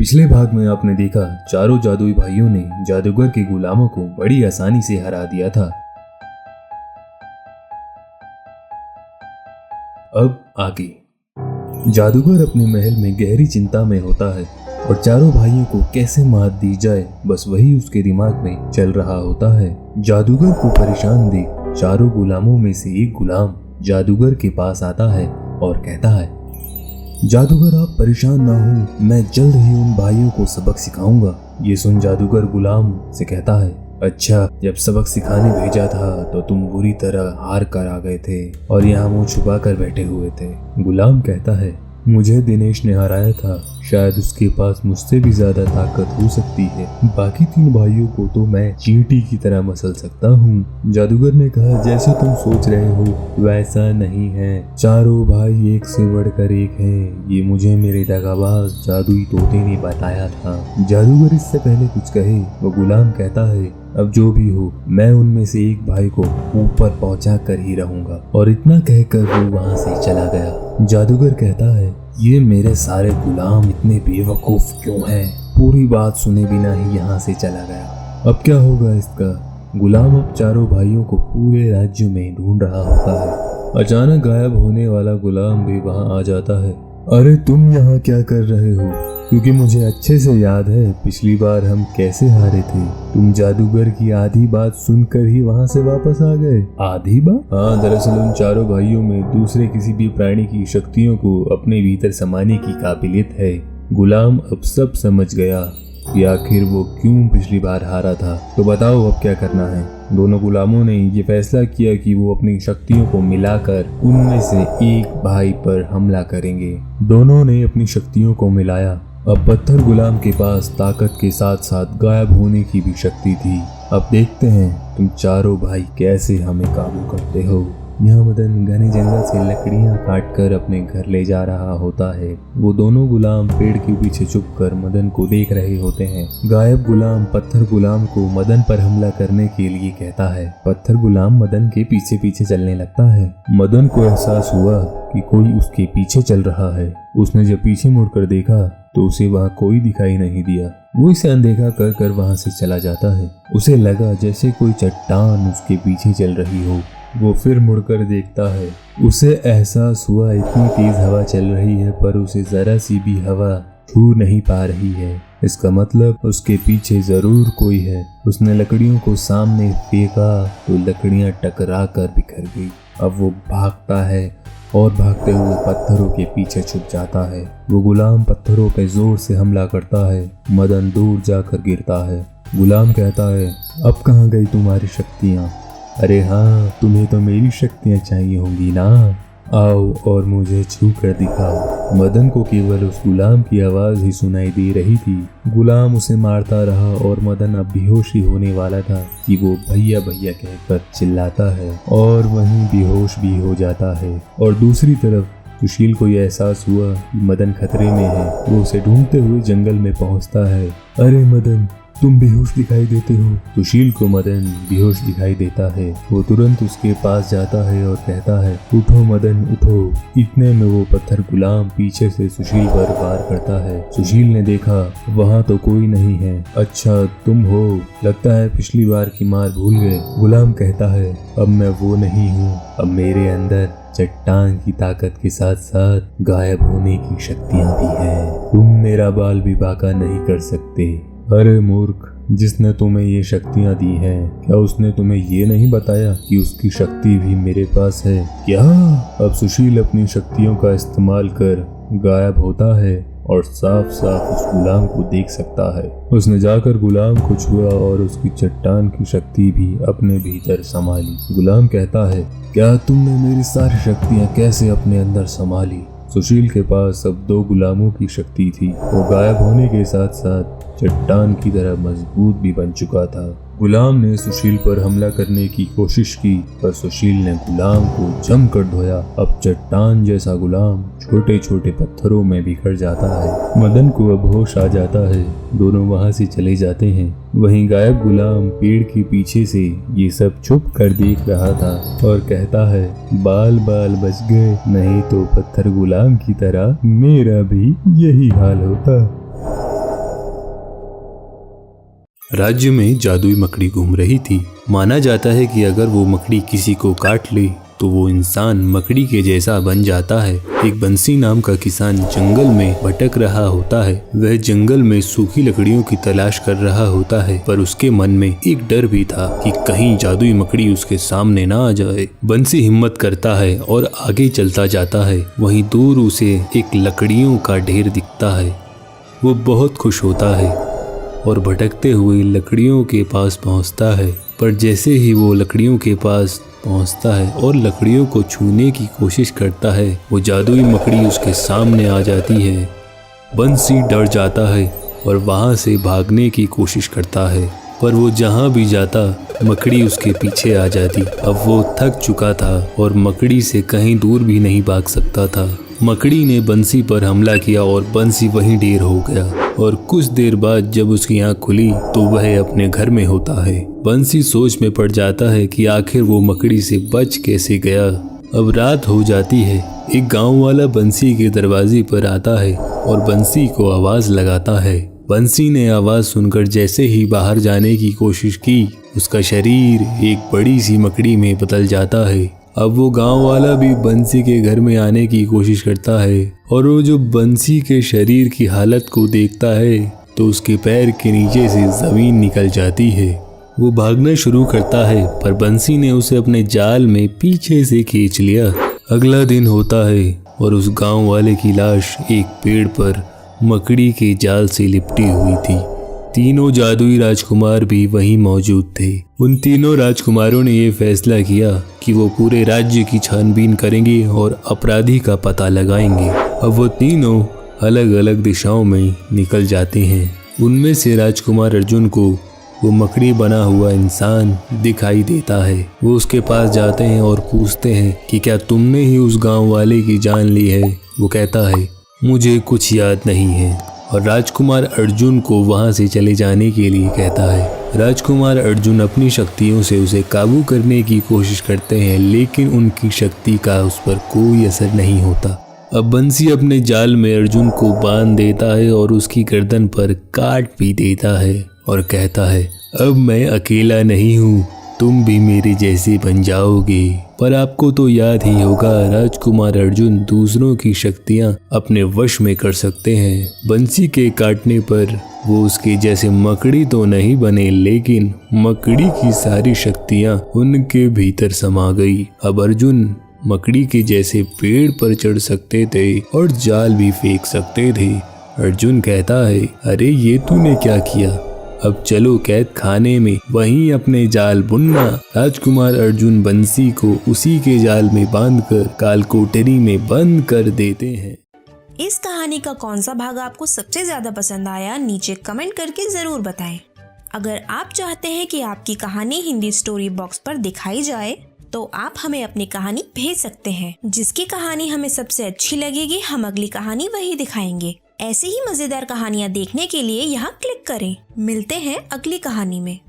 पिछले भाग में आपने देखा चारों जादुई भाइयों ने जादूगर के गुलामों को बड़ी आसानी से हरा दिया था। अब आगे जादूगर अपने महल में गहरी चिंता में होता है और चारों भाइयों को कैसे मात दी जाए बस वही उसके दिमाग में चल रहा होता है। जादूगर को परेशान देख चारों गुलामों में से एक गुलाम जादूगर के पास आता है और कहता है, जादूगर आप परेशान ना हो, मैं जल्द ही उन भाइयों को सबक सिखाऊंगा। ये सुन जादूगर गुलाम से कहता है, अच्छा, जब सबक सिखाने भेजा था तो तुम बुरी तरह हार कर आ गए थे और यहाँ मुंह छुपा कर बैठे हुए थे। गुलाम कहता है, मुझे दिनेश ने हराया था, शायद उसके पास मुझसे भी ज्यादा ताकत हो सकती है। बाकी तीन भाइयों को तो मैं चींटी की तरह मसल सकता हूँ। जादूगर ने कहा, जैसे तुम सोच रहे हो वैसा नहीं है, चारों भाई एक से बढ़कर एक हैं। ये मुझे मेरे दगाबाज जादुई तोते ने बताया था। जादूगर इससे पहले कुछ कहे वो गुलाम कहता है, अब जो भी हो मैं उनमें से एक भाई को ऊपर पहुंचा कर ही रहूंगा। और इतना कहकर वो वहां से चला गया। जादूगर कहता है, ये मेरे सारे गुलाम इतने बेवकूफ क्यों हैं? पूरी बात सुने बिना ही यहाँ से चला गया। अब क्या होगा इसका? गुलाम अब चारों भाइयों को पूरे राज्य में ढूंढ रहा होता है। अचानक गायब होने वाला गुलाम भी वहां आ जाता है। अरे तुम यहाँ क्या कर रहे हो? क्योंकि मुझे अच्छे से याद है पिछली बार हम कैसे हारे थे। तुम जादूगर की आधी बात सुनकर ही वहाँ से वापस आ गए। आधी बात? हाँ, दरअसल उन चारों भाइयों में दूसरे किसी भी प्राणी की शक्तियों को अपने भीतर समाने की काबिलियत है। गुलाम अब सब समझ गया कि आखिर वो क्यों पिछली बार हारा था। तो बताओ अब क्या करना है? दोनों गुलामों ने ये फैसला किया कि वो अपनी शक्तियों को मिलाकर उनमें से एक भाई पर हमला करेंगे। दोनों ने अपनी शक्तियों को मिलाया। अब पत्थर गुलाम के पास ताकत के साथ साथ गायब होने की भी शक्ति थी। अब देखते हैं तुम चारों भाई कैसे हमें काबू करते हो। यहाँ मदन घने जंगल से लकड़ियाँ काटकर अपने घर ले जा रहा होता है। वो दोनों गुलाम पेड़ के पीछे छुपकर मदन को देख रहे होते हैं। गायब गुलाम पत्थर गुलाम को मदन पर हमला करने के लिए कहता है। पत्थर गुलाम मदन के पीछे पीछे चलने लगता है। मदन को एहसास हुआ कि कोई उसके पीछे चल रहा है। उसने जब पीछे मुड़कर देखा तो उसे वहाँ कोई दिखाई नहीं दिया। वो इसे अनदेखा कर कर वहाँ से चला जाता है। उसे लगा जैसे कोई चट्टान उसके पीछे चल रही हो। वो फिर मुड़कर देखता है। उसे एहसास हुआ इतनी तेज हवा चल रही है पर उसे जरा सी भी हवा छू नहीं पा रही है। इसका मतलब उसके पीछे जरूर कोई है। उसने लकड़ियों को सामने फेंका तो लकड़ियां टकरा कर बिखर गई। अब वो भागता है और भागते हुए पत्थरों के पीछे छुप जाता है। वो गुलाम पत्थरों पे जोर से हमला करता है। मदन दूर जाकर गिरता है। गुलाम कहता है, अब कहाँ गई तुम्हारी शक्तियाँ? अरे हाँ, तुम्हें तो मेरी शक्तियाँ चाहिए होंगी ना, आओ और मुझे छू कर दिखाओ। मदन को केवल उस गुलाम की आवाज ही सुनाई दे रही थी। गुलाम उसे मारता रहा और मदन अब बेहोश ही होने वाला था कि वो भैया भैया कहकर चिल्लाता है और वहीं बेहोश भी हो जाता है। और दूसरी तरफ सुशील को यह एहसास हुआ कि मदन खतरे में है। वो उसे ढूंढते हुए जंगल में पहुंचता है। अरे मदन, तुम बेहोश दिखाई देते हो। सुशील को मदन बेहोश दिखाई देता है। वो तुरंत उसके पास जाता है और कहता है, उठो मदन उठो। इतने में वो पत्थर गुलाम पीछे से सुशील पर वार करता है। सुशील ने देखा वहाँ तो कोई नहीं है। अच्छा तुम हो, लगता है पिछली बार की मार भूल गए। गुलाम कहता है, अब मैं वो नहीं हूँ, अब मेरे अंदर चट्टान की ताकत के साथ साथ गायब होने की शक्तियाँ भी हैं। तुम मेरा बाल भी बांका नहीं कर सकते। अरे मूर्ख, जिसने तुम्हें ये शक्तियाँ दी हैं, क्या उसने तुम्हें ये नहीं बताया कि उसकी शक्ति भी मेरे पास है? क्या? अब सुशील अपनी शक्तियों का इस्तेमाल कर गायब होता है और साफ साफ उस गुलाम को देख सकता है। उसने जाकर गुलाम को छुआ और उसकी चट्टान की शक्ति भी अपने भीतर संभाली। गुलाम कहता है, क्या तुमने मेरी सारी शक्तियाँ कैसे अपने अंदर संभाली? सुशील के पास अब दो गुलामों की शक्ति थी। वो गायब होने के साथ साथ चट्टान की तरह मजबूत भी बन चुका था। गुलाम ने सुशील पर हमला करने की कोशिश की पर सुशील ने गुलाम को जमकर धोया। अब चट्टान जैसा गुलाम छोटे छोटे पत्थरों में बिखर जाता है। मदन को अब होश आ जाता है। दोनों वहां से चले जाते हैं। वहीं गायब गुलाम पेड़ के पीछे से ये सब छुप कर देख रहा था और कहता है, बाल बाल बच गए, नहीं तो पत्थर गुलाम की तरह मेरा भी यही हाल होता। राज्य में जादुई मकड़ी घूम रही थी। माना जाता है कि अगर वो मकड़ी किसी को काट ले तो वो इंसान मकड़ी के जैसा बन जाता है। एक बंसी नाम का किसान जंगल में भटक रहा होता है। वह जंगल में सूखी लकड़ियों की तलाश कर रहा होता है, पर उसके मन में एक डर भी था कि कहीं जादुई मकड़ी उसके सामने ना आ जाए। बंसी हिम्मत करता है और आगे चलता जाता है। वहीं दूर उसे एक लकड़ियों का ढेर दिखता है। वो बहुत खुश होता है और भटकते हुए लकड़ियों के पास पहुंचता है। पर जैसे ही वो लकड़ियों के पास पहुंचता है और लकड़ियों को छूने की कोशिश करता है, वो जादुई मकड़ी उसके सामने आ जाती है। बंसी डर जाता है और वहां से भागने की कोशिश करता है, पर वो जहां भी जाता मकड़ी उसके पीछे आ जाती। अब वो थक चुका था और मकड़ी से कहीं दूर भी नहीं भाग सकता था। मकड़ी ने बंसी पर हमला किया और बंसी वहीं ढेर हो गया। और कुछ देर बाद जब उसकी आंख खुली तो वह अपने घर में होता है। बंसी सोच में पड़ जाता है कि आखिर वो मकड़ी से बच कैसे गया। अब रात हो जाती है। एक गांव वाला बंसी के दरवाजे पर आता है और बंसी को आवाज लगाता है। बंसी ने आवाज सुनकर जैसे ही बाहर जाने की कोशिश की, उसका शरीर एक बड़ी सी मकड़ी में बदल जाता है। अब वो गांव वाला भी बंसी के घर में आने की कोशिश करता है और वो जो बंसी के शरीर की हालत को देखता है तो उसके पैर के नीचे से जमीन निकल जाती है। वो भागना शुरू करता है, पर बंसी ने उसे अपने जाल में पीछे से खींच लिया। अगला दिन होता है और उस गांव वाले की लाश एक पेड़ पर मकड़ी के जाल से लिपटी हुई थी। तीनों जादुई राजकुमार भी वहीं मौजूद थे। उन तीनों राजकुमारों ने ये फैसला किया कि वो पूरे राज्य की छानबीन करेंगे और अपराधी का पता लगाएंगे। अब वो तीनों अलग अलग दिशाओं में निकल जाते हैं। उनमें से राजकुमार अर्जुन को वो मकड़ी बना हुआ इंसान दिखाई देता है। वो उसके पास जाते हैं और पूछते हैं कि क्या तुमने ही उस गांव वाले की जान ली है। वो कहता है मुझे कुछ याद नहीं है और राजकुमार अर्जुन को वहां से चले जाने के लिए कहता है। राजकुमार अर्जुन अपनी शक्तियों से उसे काबू करने की कोशिश करते हैं, लेकिन उनकी शक्ति का उस पर कोई असर नहीं होता। अब बंसी अपने जाल में अर्जुन को बांध देता है और उसकी गर्दन पर काट भी देता है और कहता है अब मैं अकेला नहीं हूँ, तुम भी मेरे जैसे बन जाओगे। पर आपको तो याद ही होगा, राजकुमार अर्जुन दूसरों की शक्तियां अपने वश में कर सकते हैं। बंसी के काटने पर वो उसके जैसे मकड़ी तो नहीं बने, लेकिन मकड़ी की सारी शक्तियां उनके भीतर समा गई। अब अर्जुन मकड़ी के जैसे पेड़ पर चढ़ सकते थे और जाल भी फेंक सकते थे। अर्जुन कहता है अरे ये तूने क्या किया, अब चलो कैद खाने में वहीं अपने जाल बुनना। राजकुमार अर्जुन बंसी को उसी के जाल में बांधकर कालकोठरी में बंद कर देते हैं। इस कहानी का कौन सा भाग आपको सबसे ज्यादा पसंद आया, नीचे कमेंट करके जरूर बताएं। अगर आप चाहते हैं कि आपकी कहानी हिंदी स्टोरी बॉक्स पर दिखाई जाए तो आप हमें अपनी कहानी भेज सकते हैं। जिसकी कहानी हमें सबसे अच्छी लगेगी हम अगली कहानी वही दिखाएंगे। ऐसे ही मजेदार कहानियाँ देखने के लिए यहाँ क्लिक करें। मिलते हैं अगली कहानी में।